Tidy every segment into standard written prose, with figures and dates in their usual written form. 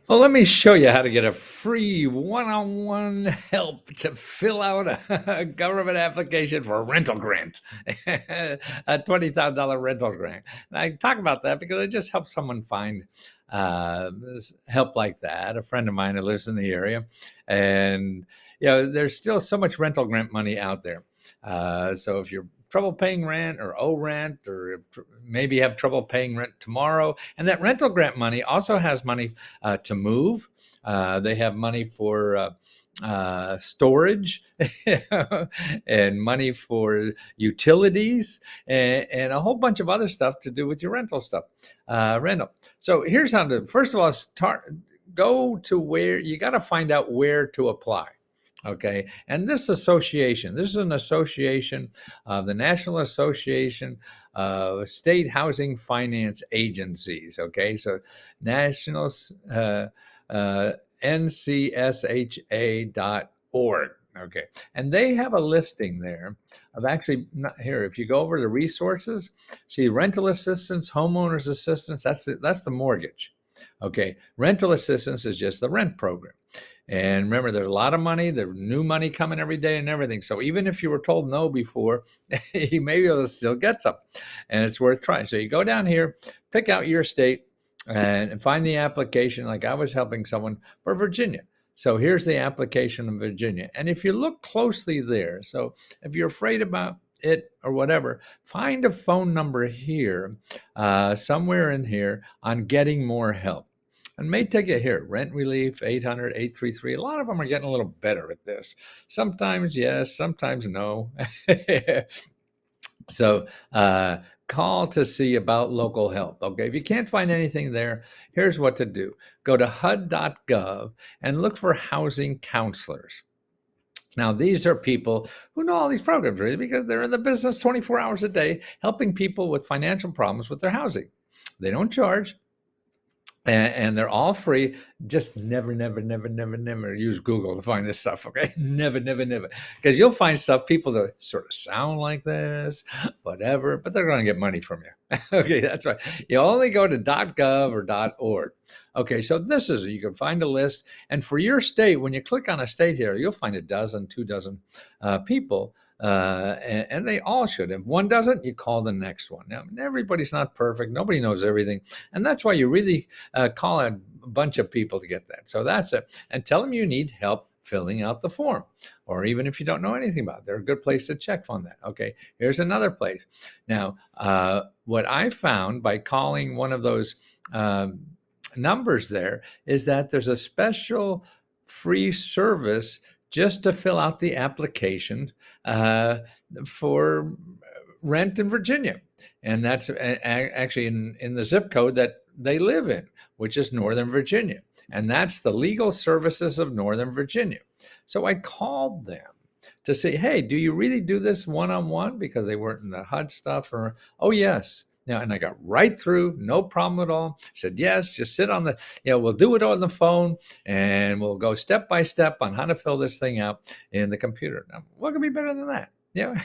Well, let me show you how to get a free one-on-one help to fill out a government application for a rental grant, a $20,000 rental grant. And I talk about that because I just helped someone find help like that. A friend of mine who lives in the area, and there's still so much rental grant money out there. So if you're trouble paying rent or owe rent, or maybe have trouble paying rent tomorrow, and that rental grant money also has money to move. They have money for storage and money for utilities and a whole bunch of other stuff to do with your rental stuff. Rental. So here's how to, first of all, go to where you got to find out where to apply. Okay. And this is an association of the National Association of State Housing Finance Agencies. Okay. So National ncsha.org. Okay. And they have a listing there of actually, not here, if you go over the resources, see rental assistance, homeowners assistance, that's the mortgage. Okay. Rental assistance is just the rent program. And remember, there's a lot of money, there's new money coming every day and everything. So even if you were told no before, you may be able to still get some. And it's worth trying. So you go down here, pick out your state, and find the application. Like I was helping someone for Virginia. So here's the application in Virginia. And if you look closely there, so if you're afraid about it or whatever, find a phone number here, somewhere in here, on getting more help. And may take you here, rent relief, 800-833. A lot of them are getting a little better at this. Sometimes yes, sometimes no. So call to see about local help. Okay, if you can't find anything there, here's what to do. Go to HUD.gov and look for housing counselors. Now, these are people who know all these programs, really, because they're in the business 24 hours a day, helping people with financial problems with their housing. They don't charge. And they're all free. Just never use Google to find this stuff, okay? Never. Because you'll find stuff, people that sort of sound like this, whatever, but they're going to get money from you. Okay, that's right. You only go to .gov or .org. Okay, so this is, you can find a list. And for your state, when you click on a state here, you'll find 2 dozen people. And they all should. If one doesn't, you call the next one. Now, everybody's not perfect. Nobody knows everything. And that's why you really call a bunch of people to get that. So that's it. And tell them you need help filling out the form. Or even if you don't know anything about it, they're a good place to check on that. Okay, here's another place. Now, what I found by calling one of those numbers there is that there's a special free service just to fill out the application for rent in Virginia. And that's actually in the zip code that they live in, which is Northern Virginia. And that's the Legal Services of Northern Virginia. So I called them to say, hey, do you really do this one-on-one? Because they weren't in the HUD stuff. Or, oh, yes. Now, and I got right through, no problem at all. I said, yes, just sit on the, we'll do it on the phone and we'll go step by step on how to fill this thing out in the computer. Now, what could be better than that? Yeah.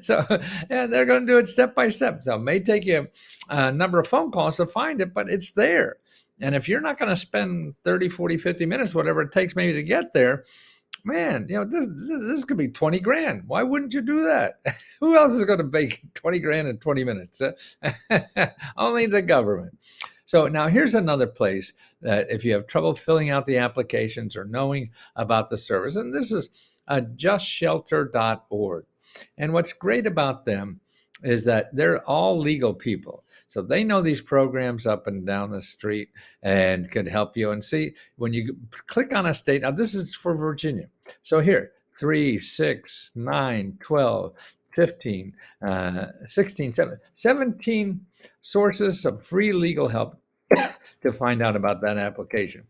So they're going to do it step by step. So it may take you a number of phone calls to find it, but it's there. And if you're not going to spend 30, 40, 50 minutes, whatever it takes maybe to get there, man, this could be 20 grand. Why wouldn't you do that? Who else is going to make 20 grand in 20 minutes? Only the government. So now here's another place that if you have trouble filling out the applications or knowing about the service, and this is justshelter.org. And what's great about them is that they're all legal people. So they know these programs up and down the street and could help you. And see, when you click on a state, now this is for Virginia. So here, 3, 6, 9, 12, 15, 16, 17 sources of free legal help to find out about that application.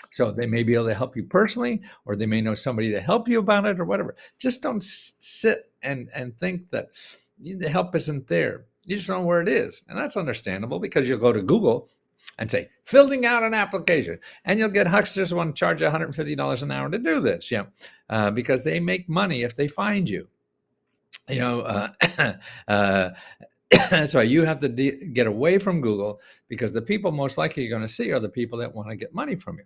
So they may be able to help you personally, or they may know somebody to help you about it or whatever. Just don't sit and think that the help isn't there. You just don't know where it is. And that's understandable because you'll go to Google and say, filling out an application. And you'll get hucksters who want to charge $150 an hour to do this, because they make money if they find you. That's why you have to get away from Google, because the people most likely you're going to see are the people that want to get money from you.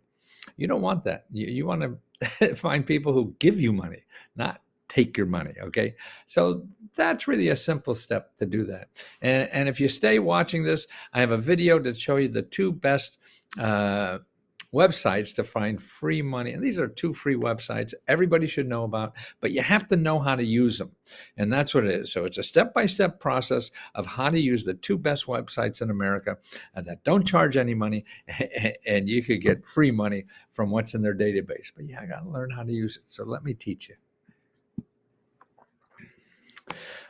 You don't want that. You want to find people who give you money, not take your money. Okay. So that's really a simple step to do that. And if you stay watching this, I have a video to show you the two best uh, websites to find free money. And these are two free websites everybody should know about, but you have to know how to use them. And that's what it is. So it's a step-by-step process of how to use the two best websites in America that don't charge any money, and you could get free money from what's in their database. But you got to learn how to use it. So let me teach you.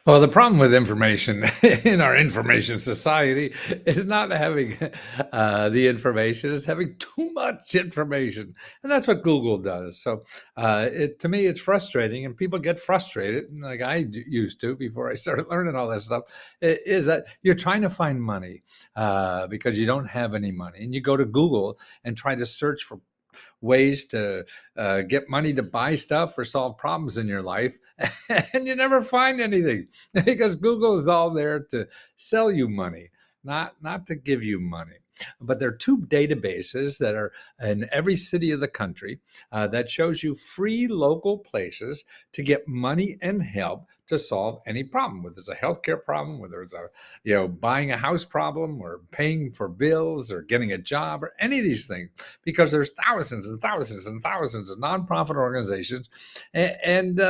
Well, the problem with information in our information society is not having the information; it's having too much information, and that's what Google does. So, to me, it's frustrating, and people get frustrated, like I used to before I started learning all this stuff. Is that you're trying to find money because you don't have any money, and you go to Google and try to search for ways to get money to buy stuff or solve problems in your life, and you never find anything because Google is all there to sell you money, not to give you money. But there are two databases that are in every city of the country that shows you free local places to get money and help to solve any problem, whether it's a healthcare problem, whether it's a buying a house problem, or paying for bills, or getting a job, or any of these things, because there's thousands and thousands and thousands of nonprofit organizations and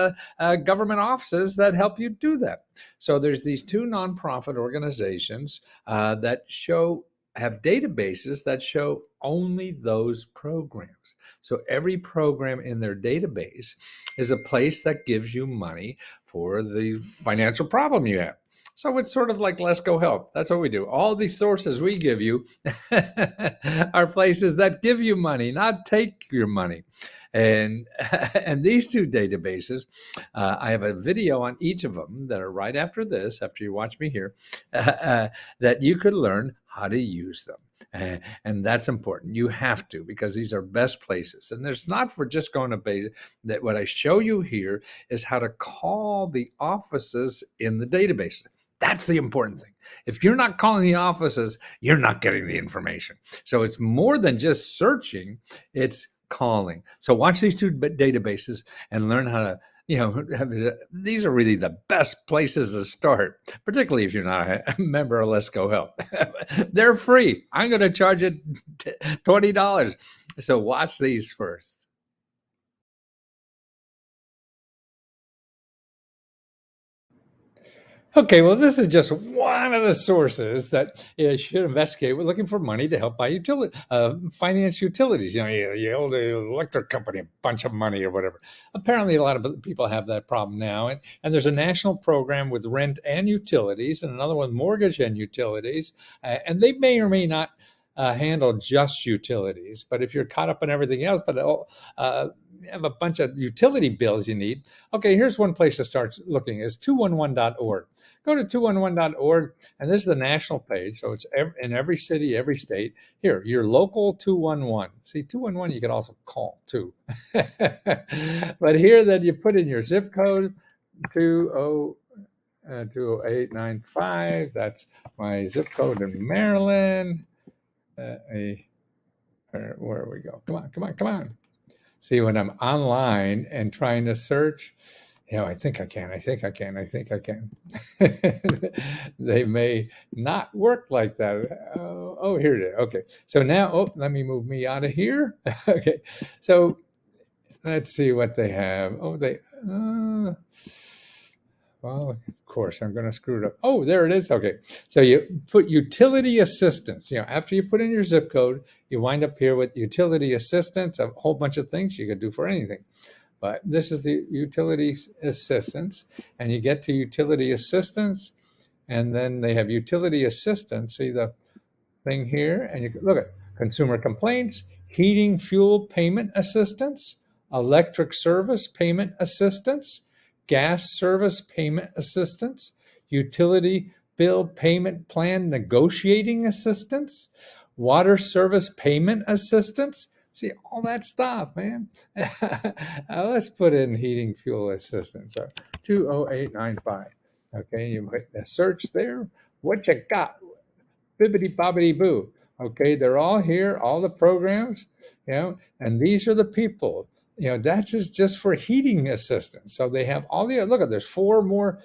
government offices that help you do that. So there's these two nonprofit organizations that have databases that show only those programs. So every program in their database is a place that gives you money for the financial problem you have. So it's sort of like Let's Go Help. That's what we do. All these sources we give you are places that give you money, not take your money. And these two databases, I have a video on each of them that are right after this, after you watch me here, that you could learn how to use them. And that's important. You have to, because these are best places. And there's not for just going to base that. What I show you here is how to call the offices in the database. That's the important thing. If you're not calling the offices, you're not getting the information. So it's more than just searching, it's calling. So watch these two databases and learn how to, these are really the best places to start, particularly if you're not a member of Let's Go Help. They're free. I'm going to charge it $20. So watch these first. Okay, well, this is just one of the sources that you should investigate. We're looking for money to help buy finance utilities. You owe the electric company a bunch of money or whatever. Apparently, a lot of people have that problem now. And there's a national program with rent and utilities, and another one, mortgage and utilities. And they may or may not handle just utilities. But if you're caught up in everything else, but you have a bunch of utility bills you need. Okay, here's one place to start looking is 211.org. Go to 211.org, and this is the national page. So it's in every city, every state. Here, your local 211. See, 211 you can also call too. But here that you put in your zip code, 20895. That's my zip code in Maryland. Where we go? Come on. See, when I'm online and trying to search, I think I can. They may not work like that. Oh, here it is. Okay. So now, let me move me out of here. Okay. So let's see what they have. Well, of course, I'm going to screw it up. Oh, there it is. Okay. So you put utility assistance. After you put in your zip code, you wind up here with utility assistance, a whole bunch of things you could do for anything. But this is the utility assistance. And you get to utility assistance, and then they have utility assistance. See the thing here? And you can look at consumer complaints, heating fuel payment assistance, electric service payment assistance, gas service payment assistance, utility bill payment plan negotiating assistance, water service payment assistance. See, all that stuff, man. Let's put in heating fuel assistance, 20895. Okay, you hit the search there. What you got? Bibbity bobbity boo. Okay, they're all here, all the programs, and these are the people. That's just for heating assistance. So they have all the look at there's four more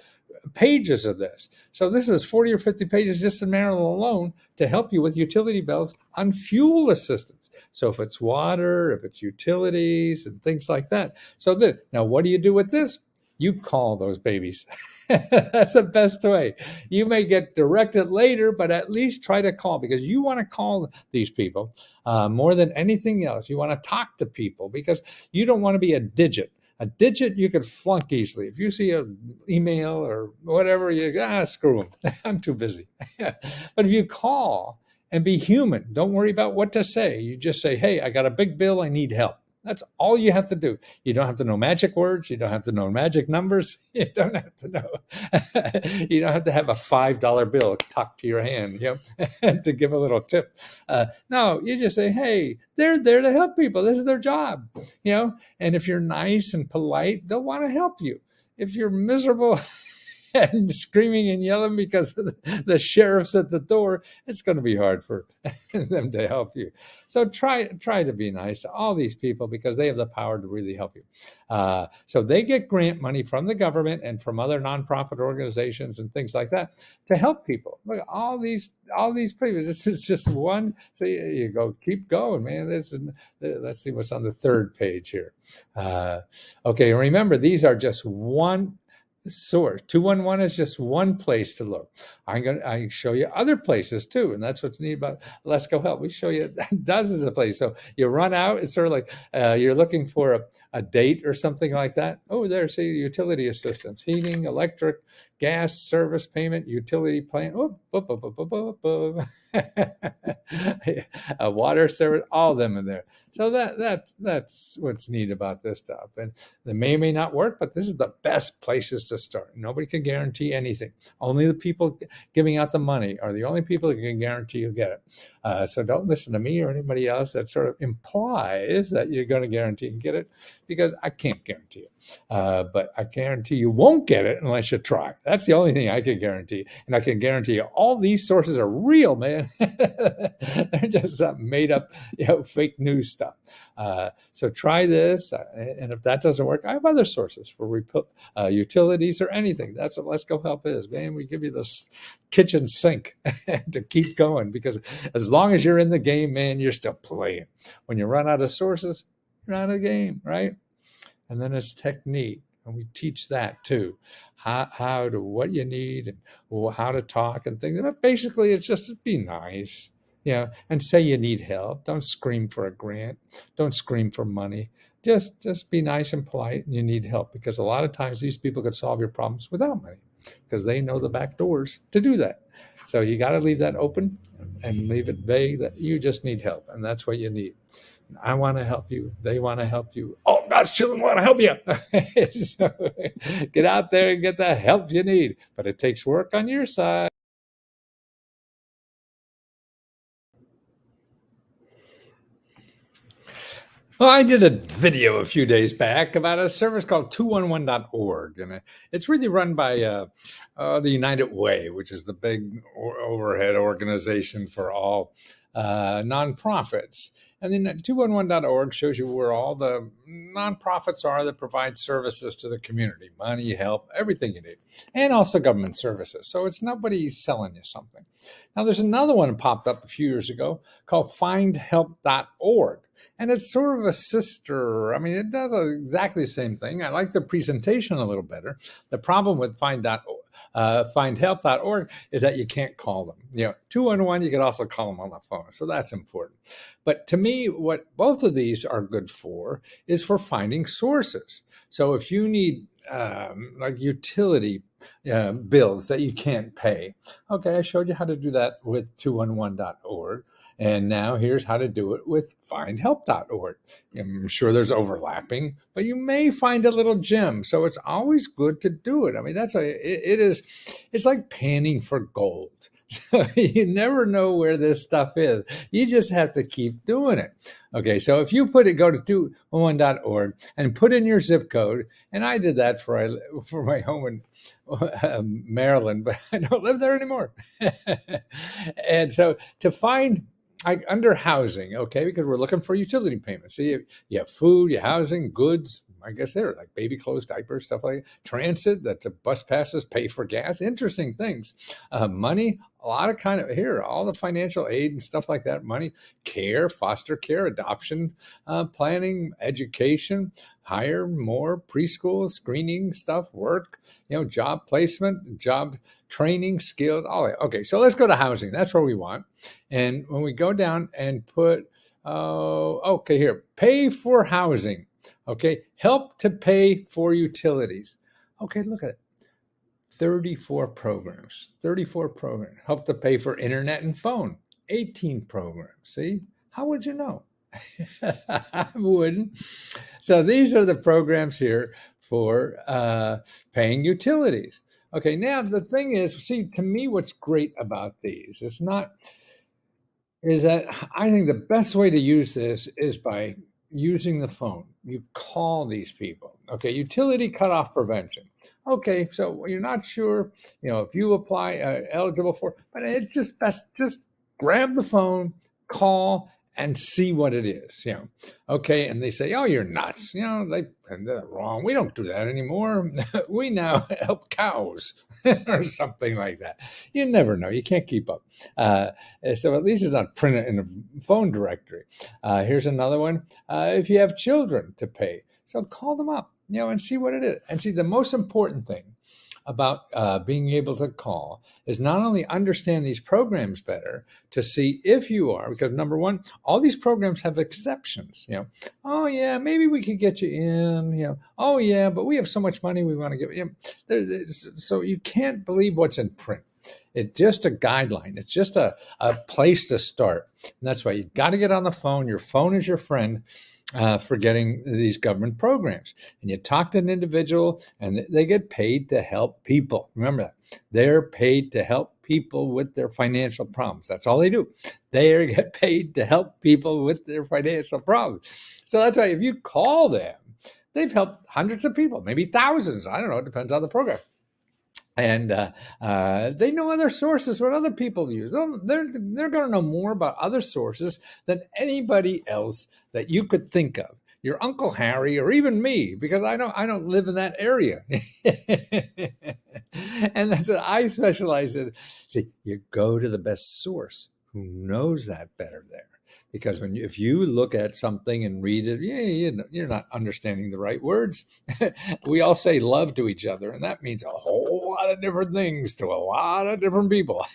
pages of this. So this is 40 or 50 pages just in Maryland alone to help you with utility bills on fuel assistance. So if it's water, if it's utilities and things like that. So now what do you do with this? You call those babies. That's the best way. You may get directed later, but at least try to call because you want to call these people more than anything else. You want to talk to people because you don't want to be a digit. A digit you could flunk easily. If you see an email or whatever, you screw them. I'm too busy. But if you call and be human, don't worry about what to say. You just say, hey, I got a big bill. I need help. That's all you have to do. You don't have to know magic words. You don't have to know magic numbers. You don't have to know. You don't have to have a $5 bill tucked to your hand, to give a little tip. No, you just say, hey, they're there to help people. This is their job, and if you're nice and polite, they'll want to help you. If you're miserable and screaming and yelling because the sheriff's at the door, it's going to be hard for them to help you. So try to be nice to all these people because they have the power to really help you. So they get grant money from the government and from other nonprofit organizations and things like that to help people. Look, all these people. It's just one. So you go, keep going, man. Let's see what's on the third page here. Okay, remember these are just one source. 211 is just one place to look. I show you other places too, and that's what's neat about Let's Go Help. We show you dozens of places. So you run out, it's sort of like you're looking for a date or something like that. Oh, there's utility assistance, heating, electric, gas, service payment, utility plan, a water service, all of them in there. So that's what's neat about this stuff. And they may not work, but this is the best places to start. Nobody can guarantee anything. Only the people giving out the money are the only people that can guarantee you'll get it. So don't listen to me or anybody else that sort of implies that you're going to guarantee and get it, because I can't guarantee it. But I guarantee you won't get it unless you try. That's the only thing I can guarantee. And I can guarantee you all these sources are real, man. They're just some made up, fake news stuff. So try this. And if that doesn't work, I have other sources for utilities or anything. That's what Let's Go Help is, man. We give you this kitchen sink to keep going, because as long as you're in the game, man, you're still playing. When you run out of sources, you're out of the game, right? And then it's technique, and we teach that too, how to what you need and how to talk and things. But basically, it's just be nice, and say you need help. Don't scream for a grant. Don't scream for money. Just be nice and polite, and you need help, because a lot of times these people could solve your problems without money, because they know the back doors to do that. So you got to leave that open and leave it vague that you just need help, and that's what you need. I want to help you. They want to help you. Oh, God's children want to help you. So get out there and get the help you need. But it takes work on your side. Well, I did a video a few days back about a service called 211.org, and it's really run by the United Way, which is the big overhead organization for all nonprofits. And then 211.org shows you where all the nonprofits are that provide services to the community, money, help, everything you need, and also government services. So it's nobody selling you something. Now, there's another one that popped up a few years ago called FindHelp.org. And it's sort of a sister. I mean, it does exactly the same thing. I like the presentation a little better. The problem with FindHelp.org is that you can't call them. 211, you can also call them on the phone. So that's important. But to me, what both of these are good for is for finding sources. So if you need like utility bills that you can't pay, okay, I showed you how to do that with 211.org. And now here's how to do it with FindHelp.org. I'm sure there's overlapping, but you may find a little gem. So it's always good to do it. I mean, it's like panning for gold. So you never know where this stuff is. You just have to keep doing it. Okay, so if you go to 211.org and put in your zip code, and I did that for my home in Maryland, but I don't live there anymore. And so to find like under housing, okay, because we're looking for utility payments. So you have food, you have housing, goods. I guess they're like baby clothes, diapers, stuff like that. Transit, that's a bus passes, pay for gas, interesting things. Money, a lot of all the financial aid and stuff like that. Money, care, foster care, adoption, planning, education, hire more preschool screening stuff, work, job placement, job training, skills, all that. Okay, so let's go to housing. That's where we want. And when we go down and put, okay, here, pay for housing. Okay, help to pay for utilities. Okay, look at it. 34 programs. Help to pay for internet and phone. 18 programs. See? How would you know? I wouldn't. So these are the programs here for paying utilities. Okay, now the thing is, see, to me, what's great about these is that I think the best way to use this is by using the phone. You call these people. Okay, utility cutoff prevention. Okay, so you're not sure, if you apply eligible for, but it's just best just grab the phone, call, and see what it is. Okay, and they say, "Oh, you're nuts." They're wrong. We don't do that anymore. We now help cows or something like that. You never know. You can't keep up. So at least it's not printed in a phone directory. Here's another one. If you have children to pay, so call them up, and see what it is. And see, the most important thing about being able to call is not only understand these programs better to see if you are, because number one, all these programs have exceptions. Oh yeah, maybe we could get you in. Oh yeah, but we have so much money we want to give you. So you can't believe what's in print. It's just a guideline. It's just a place to start. And that's why you got to get on the phone. Your phone is your friend. For getting these government programs. And you talk to an individual and they get paid to help people. Remember that. They're paid to help people with their financial problems. That's all they do. They get paid to help people with their financial problems. So that's why if you call them, they've helped hundreds of people, maybe thousands. I don't know. It depends on the program. And they know other sources, what other people use. They're going to know more about other sources than anybody else that you could think of. Your Uncle Harry, or even me, because I don't live in that area. And that's what I specialize in. See, you go to the best source who knows that better there. Because if you look at something and read it, you're not understanding the right words. We all say love to each other, and that means a whole lot of different things to a lot of different people.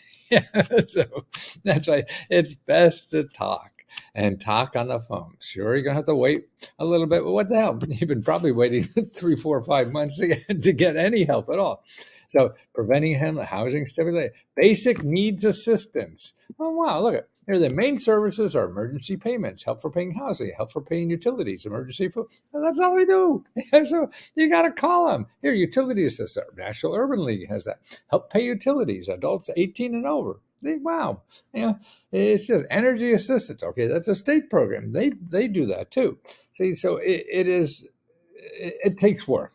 So that's why it's best to talk on the phone. Sure, you're going to have to wait a little bit, but what the hell? You've been probably waiting 3, 4, 5 months to get any help at all. So preventing housing stability, basic needs assistance. Oh, wow, look at here, the main services are emergency payments, help for paying housing, help for paying utilities, emergency food. That's all they do. So you got to call them. Here, utility assistance. National Urban League has that. Help pay utilities, adults 18 and over. Wow. It's just energy assistance. Okay, that's a state program. They do that too. See, so it takes work.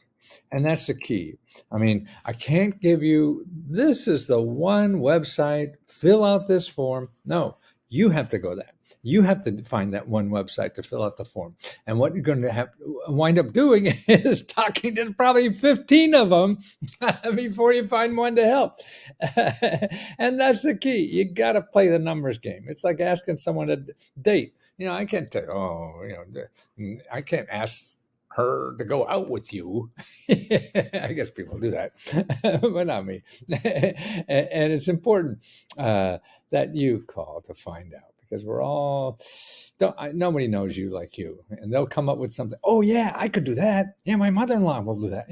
And that's the key. I mean, I can't give you, this is the one website, fill out this form. No, you have to go there. You have to find that one website to fill out the form. And what you're going to have wind up doing is talking to probably 15 of them before you find one to help. And that's the key. You got to play the numbers game. It's like asking someone to date. I can't tell, I can't ask her to go out with you. I guess people do that, but not me. And it's important that you call to find out, because we're all nobody knows you like you, and they'll come up with something. Oh yeah, I could do that. Yeah, my mother-in-law will do that.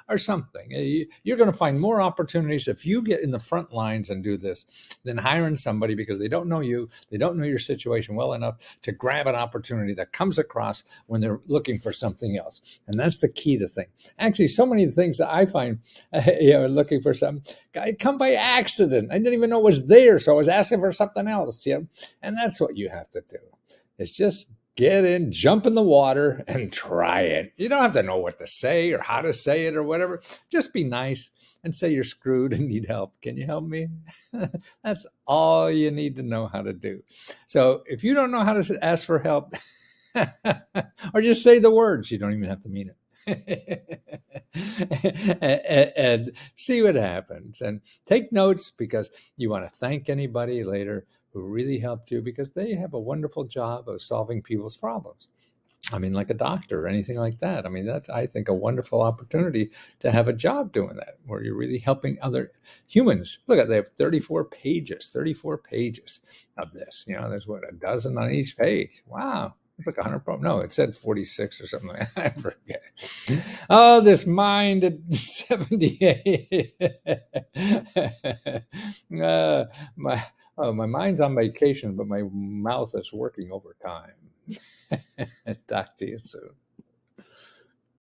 Or something. You're going to find more opportunities if you get in the front lines and do this than hiring somebody because they don't know you, they don't know your situation well enough to grab an opportunity that comes across when they're looking for something else. And that's the key to thing. Actually, so many things that I find, looking for something, I come by accident. I didn't even know it was there, so I was asking for something else. And that's what you have to do. It's just get in, jump in the water, and try it. You don't have to know what to say or how to say it or whatever. Just be nice and say you're screwed and need help. Can you help me? That's all you need to know how to do. So if you don't know how to ask for help, or just say the words, you don't even have to mean it. And see what happens. And take notes, because you want to thank anybody later who really helped you, because they have a wonderful job of solving people's problems. I mean, like a doctor or anything like that. I mean, that's, I think, a wonderful opportunity to have a job doing that, where you're really helping other humans. Look at, they have 34 pages of this. There's what, a dozen on each page. Wow. It's like 100 problems. No, it said 46 or something. I forget. Oh, this mind at 78. My mind's on vacation, but my mouth is working overtime. Talk to you soon.